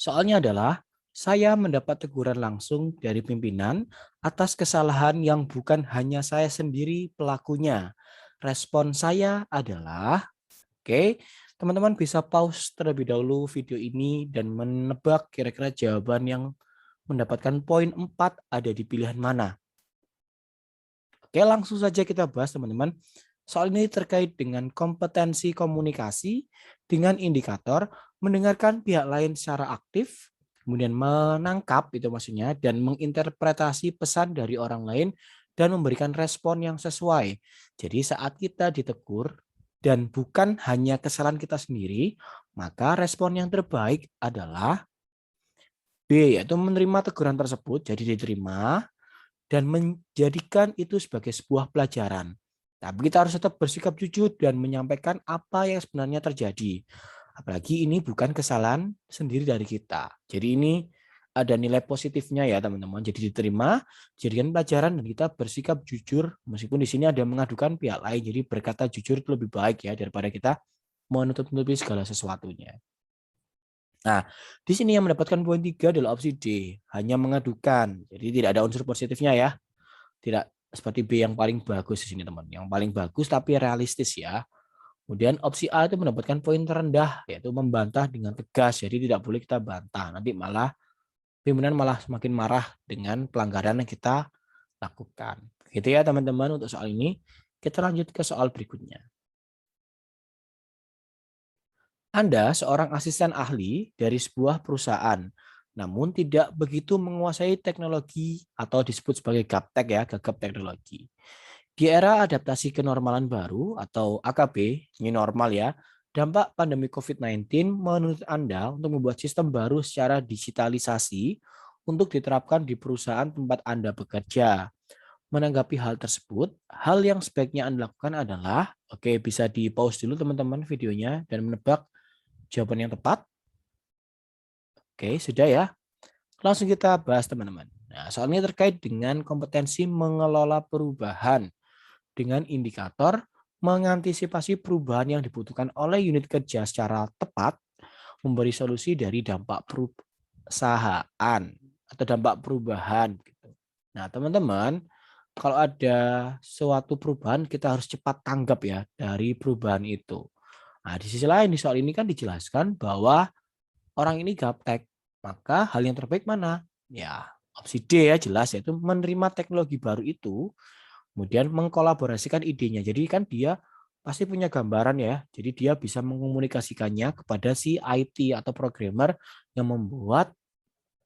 Soalnya adalah saya mendapat teguran langsung dari pimpinan atas kesalahan yang bukan hanya saya sendiri pelakunya. Respon saya adalah, oke, teman-teman bisa pause terlebih dahulu video ini dan menebak kira-kira jawaban yang mendapatkan poin 4 ada di pilihan mana. Oke, langsung saja kita bahas teman-teman. Soal ini terkait dengan kompetensi komunikasi dengan indikator mendengarkan pihak lain secara aktif, kemudian menangkap itu maksudnya dan menginterpretasi pesan dari orang lain dan memberikan respon yang sesuai. Jadi saat kita ditegur dan bukan hanya kesalahan kita sendiri, maka respon yang terbaik adalah B, yaitu menerima teguran tersebut jadi diterima dan menjadikan itu sebagai sebuah pelajaran. Tapi kita harus tetap bersikap jujur dan menyampaikan apa yang sebenarnya terjadi. Apalagi ini bukan kesalahan sendiri dari kita. Jadi ini ada nilai positifnya ya teman-teman. Jadi diterima, jadikan pelajaran dan kita bersikap jujur meskipun di sini ada mengadukan pihak lain. Jadi berkata jujur itu lebih baik ya daripada kita menutup-nutupi segala sesuatunya. Nah, di sini yang mendapatkan poin 3 adalah opsi D, hanya mengadukan. Jadi tidak ada unsur positifnya ya. Tidak seperti B yang paling bagus di sini teman. Yang paling bagus tapi realistis ya. Kemudian opsi A itu mendapatkan poin terendah yaitu membantah dengan tegas. Jadi tidak boleh kita bantah. Nanti malah pimpinan malah semakin marah dengan pelanggaran yang kita lakukan. Gitu ya teman-teman untuk soal ini. Kita lanjut ke soal berikutnya. Anda seorang asisten ahli dari sebuah perusahaan, namun tidak begitu menguasai teknologi atau disebut sebagai gaptek ya, gagap teknologi. Di era adaptasi kenormalan baru atau AKB, new normal ya, dampak pandemi COVID-19 menurut Anda untuk membuat sistem baru secara digitalisasi untuk diterapkan di perusahaan tempat Anda bekerja. Menanggapi hal tersebut, hal yang sebaiknya Anda lakukan adalah, oke bisa di pause dulu teman-teman videonya dan menebak jawaban yang tepat. Oke, sudah ya. Langsung kita bahas teman-teman. Nah, soalnya terkait dengan kompetensi mengelola perubahan dengan indikator mengantisipasi perubahan yang dibutuhkan oleh unit kerja secara tepat, memberi solusi dari dampak perusahaan atau dampak perubahan. Nah, teman-teman, kalau ada suatu perubahan, kita harus cepat tanggap ya dari perubahan itu. Nah, di sisi lain di soal ini kan dijelaskan bahwa orang ini gaptek, maka hal yang terbaik mana? Ya, opsi D ya jelas yaitu menerima teknologi baru itu, kemudian mengkolaborasikan idenya. Jadi kan dia pasti punya gambaran ya. Jadi dia bisa mengomunikasikannya kepada si IT atau programmer yang membuat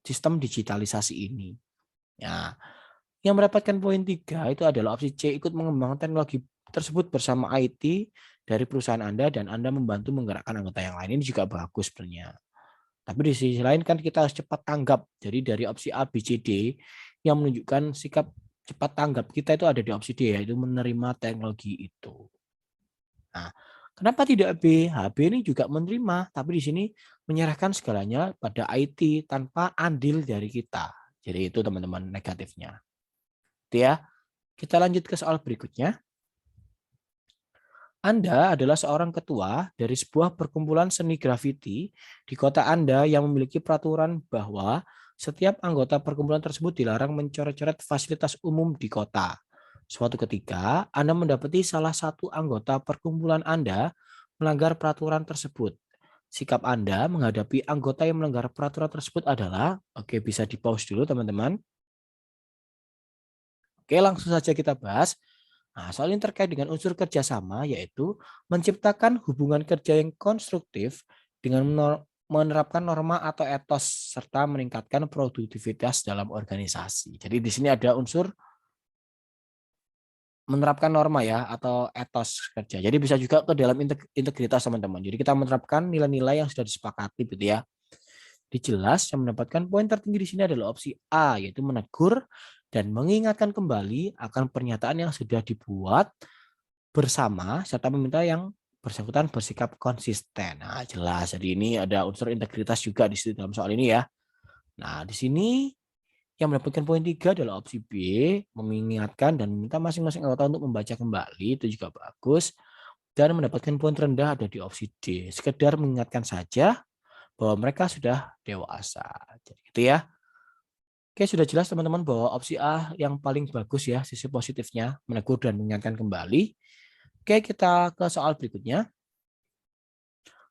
sistem digitalisasi ini. Ya, yang mendapatkan poin 3 itu adalah opsi C, ikut mengembangkan teknologi tersebut bersama IT dari perusahaan Anda dan Anda membantu menggerakkan anggota yang lain. Ini juga bagus sebenarnya. Tapi di sisi lain kan kita harus cepat tanggap. Jadi dari opsi A, B, C, D yang menunjukkan sikap cepat tanggap kita itu ada di opsi D, yaitu menerima teknologi itu. Nah, kenapa tidak B? B ini juga menerima, tapi di sini menyerahkan segalanya pada IT tanpa andil dari kita. Jadi itu teman-teman negatifnya. Itu ya. Kita lanjut ke soal berikutnya. Anda adalah seorang ketua dari sebuah perkumpulan seni grafiti di kota Anda yang memiliki peraturan bahwa setiap anggota perkumpulan tersebut dilarang mencoret-coret fasilitas umum di kota. Suatu ketika, Anda mendapati salah satu anggota perkumpulan Anda melanggar peraturan tersebut. Sikap Anda menghadapi anggota yang melanggar peraturan tersebut adalah, oke bisa di pause dulu teman-teman. Oke langsung saja kita bahas. Nah, soal ini terkait dengan unsur kerjasama, yaitu menciptakan hubungan kerja yang konstruktif dengan menerapkan norma atau etos, serta meningkatkan produktivitas dalam organisasi. Jadi di sini ada unsur menerapkan norma ya, atau etos kerja. Jadi bisa juga ke dalam integritas teman-teman. Jadi kita menerapkan nilai-nilai yang sudah disepakati gitu ya. Dijelas yang mendapatkan poin tertinggi di sini adalah opsi A, yaitu menegur dan mengingatkan kembali akan pernyataan yang sudah dibuat bersama serta meminta yang bersangkutan bersikap konsisten. Nah, jelas. Jadi ini ada unsur integritas juga di situ dalam soal ini ya. Nah, di sini yang mendapatkan poin 3 adalah opsi B, mengingatkan dan meminta masing-masing anggota untuk membaca kembali, itu juga bagus. Dan mendapatkan poin terendah ada di opsi D, sekedar mengingatkan saja, bahwa mereka sudah dewasa. Jadi gitu ya. Oke, sudah jelas teman-teman bahwa opsi A yang paling bagus ya, sisi positifnya, menegur dan mengingatkan kembali. Oke, kita ke soal berikutnya.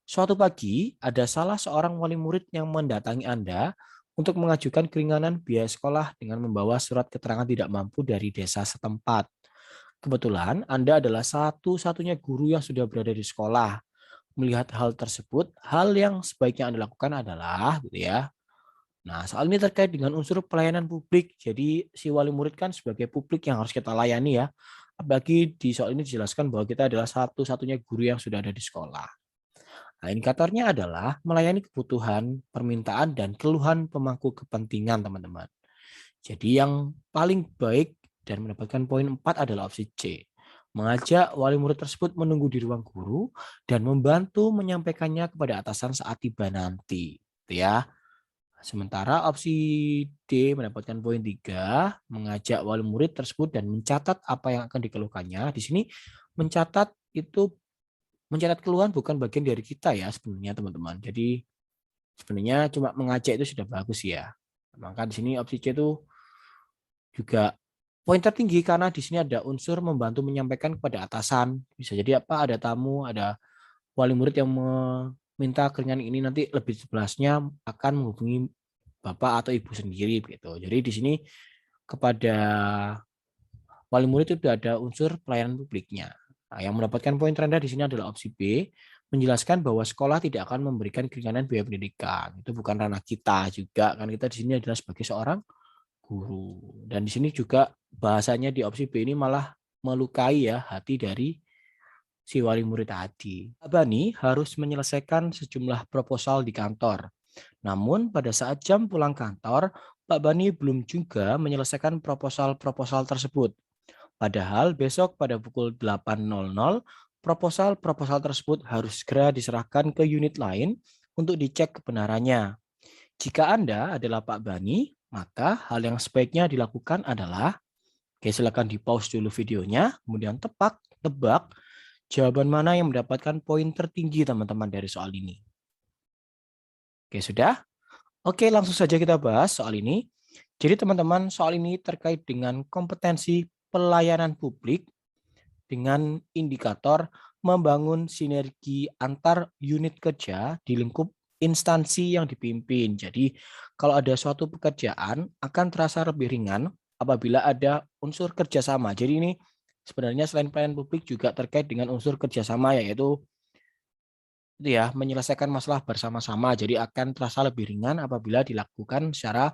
Suatu pagi, ada salah seorang wali murid yang mendatangi Anda untuk mengajukan keringanan biaya sekolah dengan membawa surat keterangan tidak mampu dari desa setempat. Kebetulan Anda adalah satu-satunya guru yang sudah berada di sekolah. Melihat hal tersebut, hal yang sebaiknya Anda lakukan adalah gitu ya. Nah, soal ini terkait dengan unsur pelayanan publik. Jadi si wali murid kan sebagai publik yang harus kita layani ya. Apalagi di soal ini dijelaskan bahwa kita adalah satu-satunya guru yang sudah ada di sekolah. Nah, indikatornya adalah melayani kebutuhan, permintaan, dan keluhan pemangku kepentingan, teman-teman. Jadi yang paling baik dan mendapatkan poin 4 adalah opsi C. Mengajak wali murid tersebut menunggu di ruang guru dan membantu menyampaikannya kepada atasan saat tiba nanti. Gitu ya. Sementara opsi D mendapatkan poin 3, mengajak wali murid tersebut dan mencatat apa yang akan dikeluhkannya. Di sini mencatat keluhan bukan bagian dari kita ya sebenarnya teman-teman. Jadi sebenarnya cuma mengajak itu sudah bagus ya. Maka di sini opsi C itu juga poin tertinggi karena di sini ada unsur membantu menyampaikan kepada atasan. Bisa jadi apa? Ada tamu, ada wali murid yang meminta keringanan ini, nanti lebih jelasnya akan menghubungi bapak atau ibu sendiri gitu. Jadi di sini kepada wali murid itu sudah ada unsur pelayanan publiknya. Nah, yang mendapatkan poin terendah di sini adalah opsi B, menjelaskan bahwa sekolah tidak akan memberikan keringanan biaya pendidikan. Itu bukan ranah kita juga, kan kita di sini adalah sebagai seorang guru. Dan di sini juga bahasanya di opsi B ini malah melukai ya hati dari si wali murid tadi. Pak Bani harus menyelesaikan sejumlah proposal di kantor. Namun pada saat jam pulang kantor, Pak Bani belum juga menyelesaikan proposal-proposal tersebut. Padahal besok pada pukul 8.00, proposal-proposal tersebut harus segera diserahkan ke unit lain untuk dicek kebenarannya. Jika Anda adalah Pak Bani, maka hal yang sebaiknya dilakukan adalah, oke, silakan di pause dulu videonya, kemudian tebak jawaban mana yang mendapatkan poin tertinggi teman-teman dari soal ini. Oke, sudah? Oke, langsung saja kita bahas soal ini. Jadi teman-teman, soal ini terkait dengan kompetensi pelayanan publik dengan indikator membangun sinergi antar unit kerja di lingkup instansi yang dipimpin. Jadi, kalau ada suatu pekerjaan akan terasa lebih ringan apabila ada unsur kerjasama. Jadi ini sebenarnya selain pelayanan publik juga terkait dengan unsur kerjasama, yaitu itu ya menyelesaikan masalah bersama-sama. Jadi akan terasa lebih ringan apabila dilakukan secara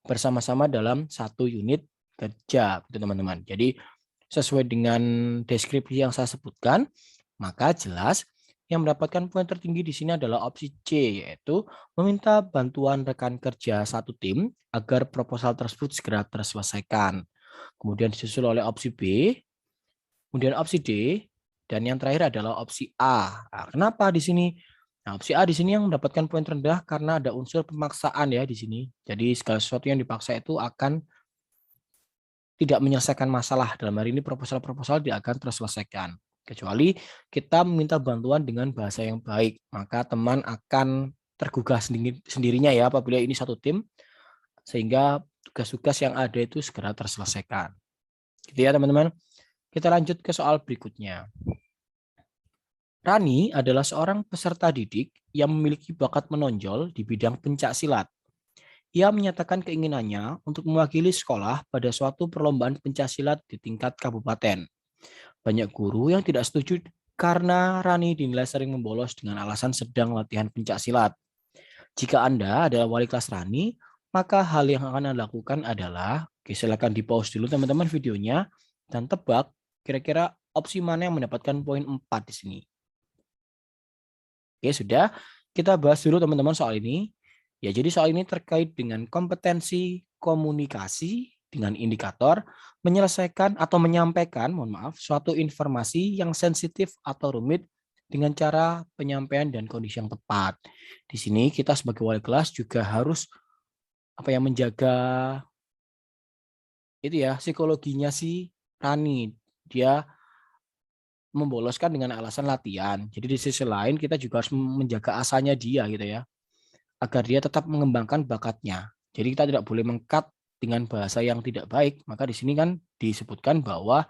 bersama-sama dalam satu unit kerja, gitu teman-teman. Jadi sesuai dengan deskripsi yang saya sebutkan, maka jelas yang mendapatkan poin tertinggi di sini adalah opsi C, yaitu meminta bantuan rekan kerja satu tim agar proposal tersebut segera terselesaikan. Kemudian disusul oleh opsi B, kemudian opsi D, dan yang terakhir adalah opsi A. Nah, kenapa di sini? Nah, opsi A di sini yang mendapatkan poin terendah karena ada unsur pemaksaan ya di sini. Jadi segala sesuatu yang dipaksa itu akan tidak menyelesaikan masalah. Dalam hari ini proposal-proposal tidak akan terselesaikan. Kecuali kita meminta bantuan dengan bahasa yang baik, maka teman akan tergugah sendirinya ya apabila ini satu tim, sehingga tugas-tugas yang ada itu segera terselesaikan. Gitu ya teman-teman. Kita lanjut ke soal berikutnya. Rani adalah seorang peserta didik yang memiliki bakat menonjol di bidang pencak silat. Ia menyatakan keinginannya untuk mewakili sekolah pada suatu perlombaan pencaksilat di tingkat kabupaten. Banyak guru yang tidak setuju karena Rani dinilai sering membolos dengan alasan sedang latihan pencaksilat. Jika Anda adalah wali kelas Rani, maka hal yang akan Anda lakukan adalah, oke, silakan di pause dulu teman-teman videonya dan tebak kira-kira opsi mana yang mendapatkan poin 4 di sini. Oke, sudah. Kita bahas dulu teman-teman soal ini. Ya, jadi soal ini terkait dengan kompetensi komunikasi dengan indikator menyelesaikan atau menyampaikan, mohon maaf, suatu informasi yang sensitif atau rumit dengan cara penyampaian dan kondisi yang tepat. Di sini kita sebagai wali kelas juga harus menjaga itu ya psikologinya si Rani. Dia memboloskan dengan alasan latihan. Jadi di sisi lain kita juga harus menjaga asanya dia gitu ya. agar dia tetap mengembangkan bakatnya. Jadi kita tidak boleh meng-cut dengan bahasa yang tidak baik. Maka di sini kan disebutkan bahwa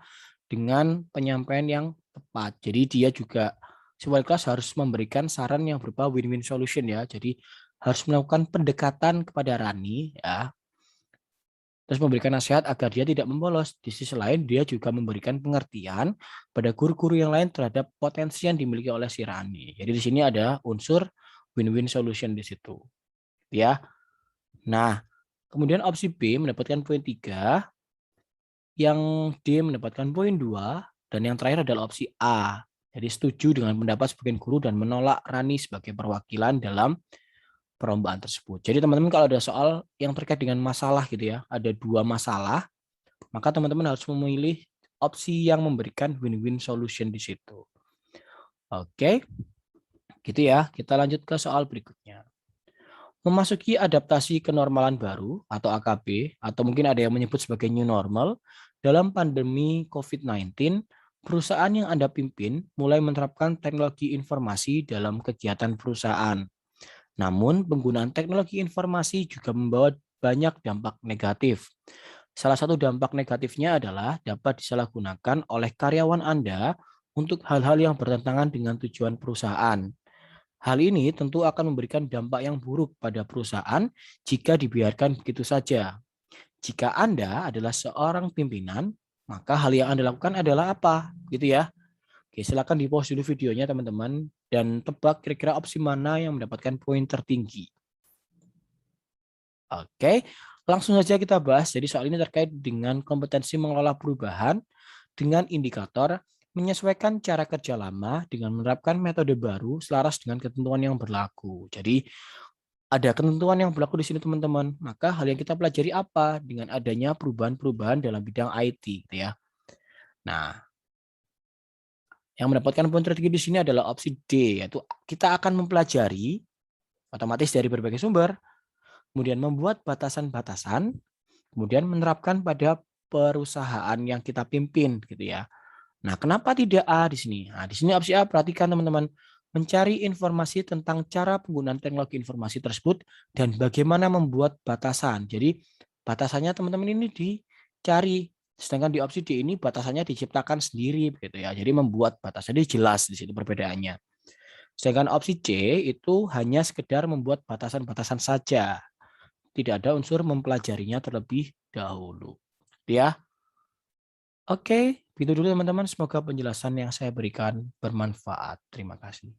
dengan penyampaian yang tepat. Jadi dia juga si wali kelas harus memberikan saran yang berupa win-win solution ya. Jadi harus melakukan pendekatan kepada Rani ya. Terus memberikan nasihat agar dia tidak membolos. Di sisi lain dia juga memberikan pengertian pada guru-guru yang lain terhadap potensi yang dimiliki oleh si Rani. Jadi di sini ada unsur win-win solution di situ. Ya. Nah, kemudian opsi B mendapatkan poin 3, yang D mendapatkan poin 2, dan yang terakhir adalah opsi A. Jadi setuju dengan pendapat sebagian guru dan menolak Rani sebagai perwakilan dalam perlombaan tersebut. Jadi teman-teman kalau ada soal yang terkait dengan masalah gitu ya, ada 2 masalah, maka teman-teman harus memilih opsi yang memberikan win-win solution di situ. Oke, gitu ya. Kita lanjut ke soal berikutnya. Memasuki adaptasi kenormalan baru atau AKB, atau mungkin ada yang menyebut sebagai new normal, dalam pandemi COVID-19, perusahaan yang Anda pimpin mulai menerapkan teknologi informasi dalam kegiatan perusahaan. Namun, penggunaan teknologi informasi juga membawa banyak dampak negatif. Salah satu dampak negatifnya adalah dapat disalahgunakan oleh karyawan Anda untuk hal-hal yang bertentangan dengan tujuan perusahaan. Hal ini tentu akan memberikan dampak yang buruk pada perusahaan jika dibiarkan begitu saja. Jika Anda adalah seorang pimpinan, maka hal yang Anda lakukan adalah apa? Gitu ya. Oke, silakan di-pause dulu videonya teman-teman dan tebak kira-kira opsi mana yang mendapatkan poin tertinggi. Oke, langsung saja kita bahas. Jadi soal ini terkait dengan kompetensi mengelola perubahan dengan indikator menyesuaikan cara kerja lama dengan menerapkan metode baru selaras dengan ketentuan yang berlaku. Jadi ada ketentuan yang berlaku di sini teman-teman. Maka hal yang kita pelajari apa dengan adanya perubahan-perubahan dalam bidang IT gitu ya. Nah, yang mendapatkan poin tertinggi di sini adalah opsi D, yaitu kita akan mempelajari otomatis dari berbagai sumber, kemudian membuat batasan-batasan, kemudian menerapkan pada perusahaan yang kita pimpin gitu ya. Nah, kenapa tidak A di sini? Nah, di sini opsi A, perhatikan teman-teman, mencari informasi tentang cara penggunaan teknologi informasi tersebut dan bagaimana membuat batasan. Jadi, batasannya teman-teman ini dicari. Sedangkan di opsi D ini batasannya diciptakan sendiri begitu ya. Jadi membuat batasannya jelas di situ perbedaannya. Sedangkan opsi C itu hanya sekedar membuat batasan-batasan saja. Tidak ada unsur mempelajarinya terlebih dahulu. Ya. Oke, itu dulu teman-teman. Semoga penjelasan yang saya berikan bermanfaat. Terima kasih.